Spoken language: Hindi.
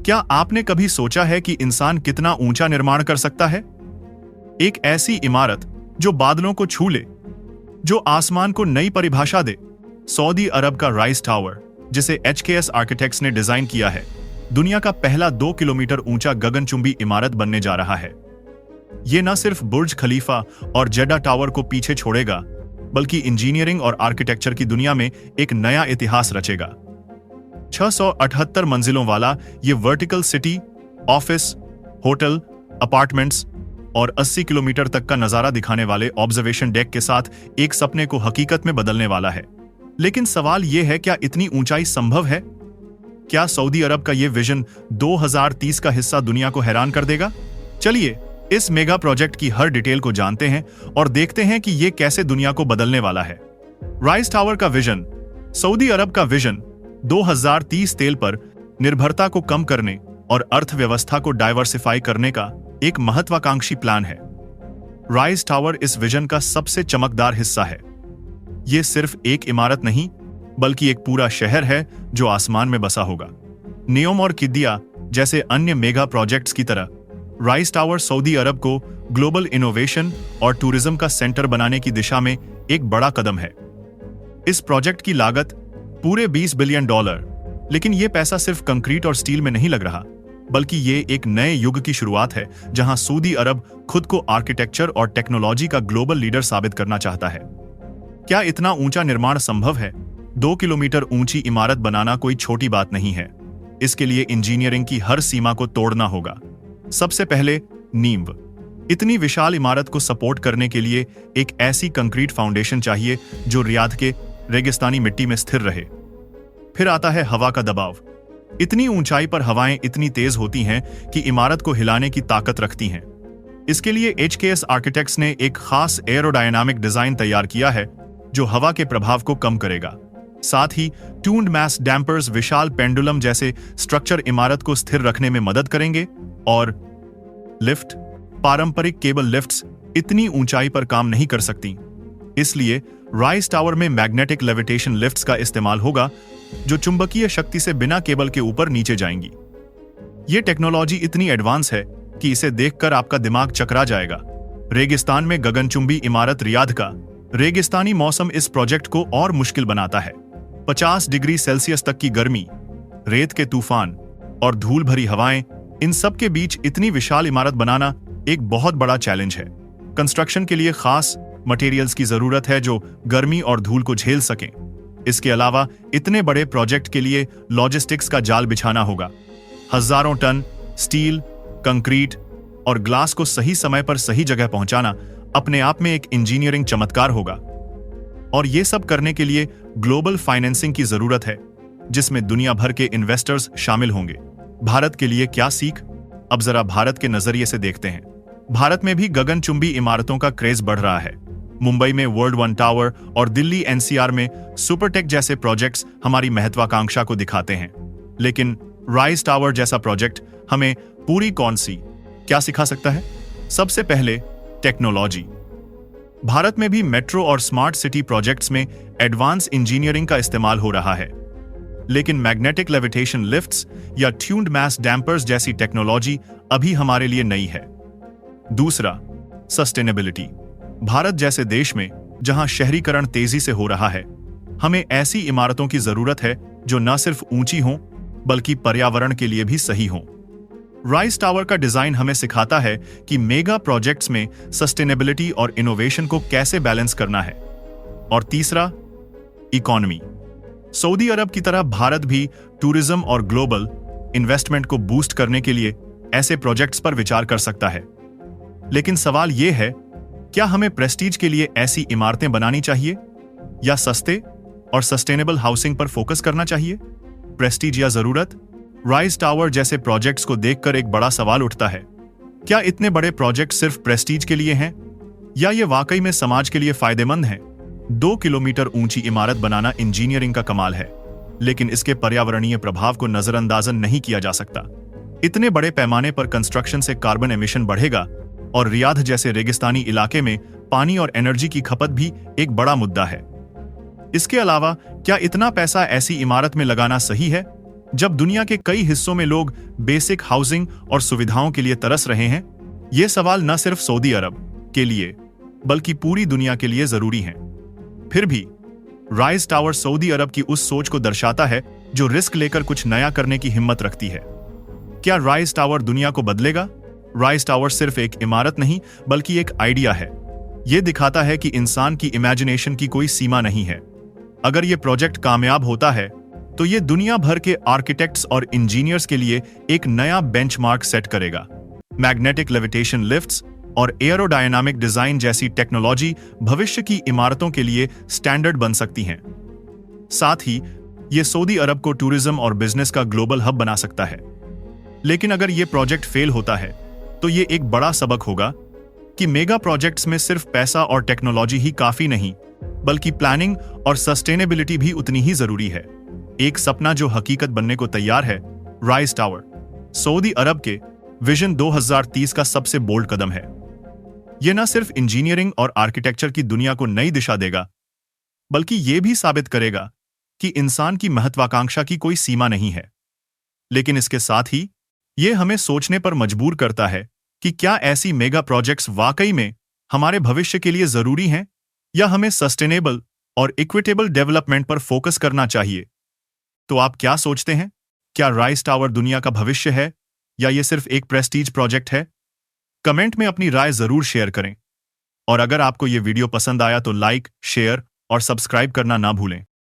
क्या आपने कभी सोचा है कि इंसान कितना ऊंचा निर्माण कर सकता है? एक ऐसी इमारत जो बादलों को छू ले, जो आसमान को नई परिभाषा दे। सऊदी अरब का राइज टावर, जिसे HKS आर्किटेक्ट्स ने डिजाइन किया है, दुनिया का पहला 2 किलोमीटर ऊंचा गगनचुंबी इमारत बनने जा रहा है। यह न सिर्फ बुर्ज खलीफा और जेडा टावर को पीछे छोड़ेगा, बल्कि इंजीनियरिंग और आर्किटेक्चर की दुनिया में एक नया इतिहास रचेगा। 678 मंजिलों वाला ये vertical city, office, hotel, apartments और 80 किलोमीटर तक का नजारा दिखाने वाले ऑब्जर्वेशन डेक के साथ एक सपने को हकीकत में बदलने वाला है। लेकिन सवाल यह है, क्या इतनी ऊंचाई संभव है? क्या सऊदी अरब का यह विजन 2030 का हिस्सा दुनिया को हैरान कर देगा? चलिए इस मेगा प्रोजेक्ट की हर डिटेल को जानते हैं और देखते हैं कि यह कैसे दुनिया को बदलने वाला है। राइज टावर का विजन। सऊदी अरब का विजन 2030 तेल पर निर्भरता को कम करने और अर्थव्यवस्था को डाइवर्सिफाई करने का एक महत्वाकांक्षी प्लान है। राइज टावर इस विजन का सबसे चमकदार हिस्सा है। यह सिर्फ एक इमारत नहीं, बल्कि एक पूरा शहर है जो आसमान में बसा होगा। नियोम और किद्दिया जैसे अन्य मेगा प्रोजेक्ट्स की तरह राइज टावर सऊदी अरब को ग्लोबल इनोवेशन और टूरिज्म का सेंटर बनाने की दिशा में एक बड़ा कदम है। इस प्रोजेक्ट की लागत पूरे $20 बिलियन, लेकिन यह पैसा सिर्फ कंक्रीट और स्टील में नहीं लग रहा, बल्कि ये एक नए युग की शुरुआत है जहां सऊदी अरब खुद को आर्किटेक्चर और टेक्नोलॉजी का ग्लोबल लीडर साबित करना चाहता है। क्या इतना ऊंचा निर्माण संभव है? 2 किलोमीटर ऊंची इमारत बनाना कोई छोटी बात नहीं है। इसके लिए इंजीनियरिंग की हर सीमा को तोड़ना होगा। सबसे पहले नींव। इतनी विशाल इमारत को सपोर्ट करने के लिए एक ऐसी कंक्रीट फाउंडेशन चाहिए जो रियाद के रेगिस्तानी मिट्टी में स्थिर रहे। फिर आता है हवा का दबाव। इतनी ऊंचाई पर हवाएं इतनी तेज होती हैं कि इमारत को हिलाने की ताकत रखती हैं। इसके लिए HKS आर्किटेक्ट्स ने एक खास एरोडायनामिक डिजाइन तैयार किया है जो हवा के प्रभाव को कम करेगा। साथ ही ट्यून्ड मास डैम्पर्स, विशाल पेंडुलम जैसे स्ट्रक्चर इमारत को स्थिर रखने में मदद करेंगे। और लिफ्ट। पारंपरिक केबल लिफ्ट्स इतनी ऊंचाई पर काम नहीं कर सकती, इसलिए राइज टावर में मैग्नेटिक लेविटेशन लिफ्ट्स का इस्तेमाल होगा जो चुंबकीय शक्ति से बिना केबल के ऊपर नीचे जाएंगी। यह टेक्नोलॉजी इतनी एडवांस है कि इसे देखकर आपका दिमाग चकरा जाएगा। रेगिस्तान में गगनचुंबी इमारत। रियाद का रेगिस्तानी मौसम इस प्रोजेक्ट को और मुश्किल बनाता है। 50 डिग्री सेल्सियस तक की गर्मी, रेत के तूफान और धूल भरी हवाएं, इन सब के बीच इतनी विशाल इमारत बनाना एक बहुत बड़ा चैलेंज है। कंस्ट्रक्शन के लिए खास मटेरियल्स की जरूरत है जो गर्मी और धूल को झेल सकें। इसके अलावा इतने बड़े प्रोजेक्ट के लिए लॉजिस्टिक्स का जाल बिछाना होगा। हजारों टन स्टील, कंक्रीट और ग्लास को सही समय पर सही जगह पहुंचाना अपने आप में एक इंजीनियरिंग चमत्कार होगा। और यह सब करने के लिए ग्लोबल फाइनेंसिंग की जरूरत है, जिसमें दुनिया भर के इन्वेस्टर्स शामिल होंगे। भारत के लिए क्या सीख? अब जरा भारत के नजरिए से देखते हैं। भारत में भी गगनचुंबी इमारतों का क्रेज बढ़ रहा है। मुंबई में वर्ल्ड वन टावर और दिल्ली NCR में सुपरटेक जैसे प्रोजेक्ट्स हमारी महत्वाकांक्षा को दिखाते हैं। लेकिन राइज टावर जैसा प्रोजेक्ट हमें पूरी कौन सी क्या सिखा सकता है? सबसे पहले टेक्नोलॉजी। भारत में भी मेट्रो और स्मार्ट सिटी प्रोजेक्ट्स में एडवांस इंजीनियरिंग का इस्तेमाल हो रहा है, लेकिन मैग्नेटिक लेविटेशन लिफ्ट्स या ट्यून्ड मास डैम्पर्स जैसी टेक्नोलॉजी अभी हमारे लिए नई है। दूसरा, सस्टेनेबिलिटी। भारत जैसे देश में जहां शहरीकरण तेजी से हो रहा है, हमें ऐसी इमारतों की जरूरत है जो न सिर्फ ऊंची हों, बल्कि पर्यावरण के लिए भी सही हों। राइज टावर का डिजाइन हमें सिखाता है कि मेगा प्रोजेक्ट्स में सस्टेनेबिलिटी और इनोवेशन को कैसे बैलेंस करना है। और तीसरा, इकोनॉमी। सऊदी अरब की तरह भारत भी टूरिज्म और ग्लोबल इन्वेस्टमेंट को बूस्ट करने के लिए ऐसे प्रोजेक्ट्स पर विचार कर सकता है। लेकिन सवाल यह है, क्या हमें प्रेस्टीज के लिए ऐसी इमारतें बनानी चाहिए या सस्ते और सस्टेनेबल हाउसिंग पर फोकस करना चाहिए? प्रेस्टीज या जरूरत? राइज टावर जैसे प्रोजेक्ट्स को देखकर एक बड़ा सवाल उठता है, क्या इतने बड़े प्रोजेक्ट सिर्फ प्रेस्टीज के लिए हैं या ये वाकई में समाज के लिए फायदेमंद हैं? 2 किलोमीटर ऊंची इमारत बनाना इंजीनियरिंग का कमाल है, लेकिन इसके पर्यावरणीय प्रभाव को नजरअंदाज नहीं किया जा सकता। इतने बड़े पैमाने पर कंस्ट्रक्शन से कार्बन एमिशन बढ़ेगा और रियाद जैसे रेगिस्तानी इलाके में पानी और एनर्जी की खपत भी एक बड़ा मुद्दा है। इसके अलावा क्या इतना पैसा ऐसी इमारत में लगाना सही है? जब दुनिया के कई हिस्सों में लोग बेसिक हाउसिंग और सुविधाओं के लिए तरस रहे हैं, ये सवाल न सिर्फ सऊदी अरब के लिए बल्कि पूरी दुनिया के लिए जरूरी हैं। फिर भी राइज टावर सऊदी अरब की उस सोच को दर्शाता है जो रिस्क लेकर कुछ नया करने की हिम्मत रखती है। क्या राइज टावर दुनिया को बदलेगा? राइज टावर सिर्फ एक इमारत नहीं बल्कि एक आइडिया है। यह दिखाता है कि इंसान की इमेजिनेशन की कोई सीमा नहीं है। अगर यह प्रोजेक्ट कामयाब होता है तो यह दुनिया भर के आर्किटेक्ट्स और इंजीनियर्स के लिए एक नया बेंचमार्क सेट करेगा। मैग्नेटिक लेविटेशन लिफ्ट्स और एयरोडायनामिक डिजाइन जैसी टेक्नोलॉजी भविष्य की इमारतों के लिए स्टैंडर्ड बन सकती हैं। साथ ही यह सऊदी अरब को टूरिज्म और बिजनेस का ग्लोबल हब बना सकता है। लेकिन अगर यह प्रोजेक्ट फेल होता है तो यह एक बड़ा सबक होगा कि मेगा प्रोजेक्ट्स में सिर्फ पैसा और टेक्नोलॉजी ही काफी नहीं, बल्कि प्लानिंग और सस्टेनेबिलिटी भी उतनी ही जरूरी है। एक सपना जो हकीकत बनने को तैयार है, राइज टावर सऊदी अरब के विजन 2030 का सबसे बोल्ड कदम है। यह न सिर्फ इंजीनियरिंग और आर्किटेक्चर की दुनिया को नई दिशा देगा, बल्कि यह भी साबित करेगा कि इंसान की महत्वाकांक्षा की कोई सीमा नहीं है। लेकिन इसके साथ ही यह हमें सोचने पर मजबूर करता है कि क्या ऐसी मेगा प्रोजेक्ट्स वाकई में हमारे भविष्य के लिए जरूरी हैं, या हमें सस्टेनेबल और इक्विटेबल डेवलपमेंट पर फोकस करना चाहिए। तो आप क्या सोचते हैं? क्या राइज टावर दुनिया का भविष्य है या यह सिर्फ एक प्रेस्टीज प्रोजेक्ट है? कमेंट में अपनी राय जरूर शेयर करें। और अगर आपको यह वीडियो पसंद आया तो लाइक, शेयर और सब्सक्राइब करना ना भूलें।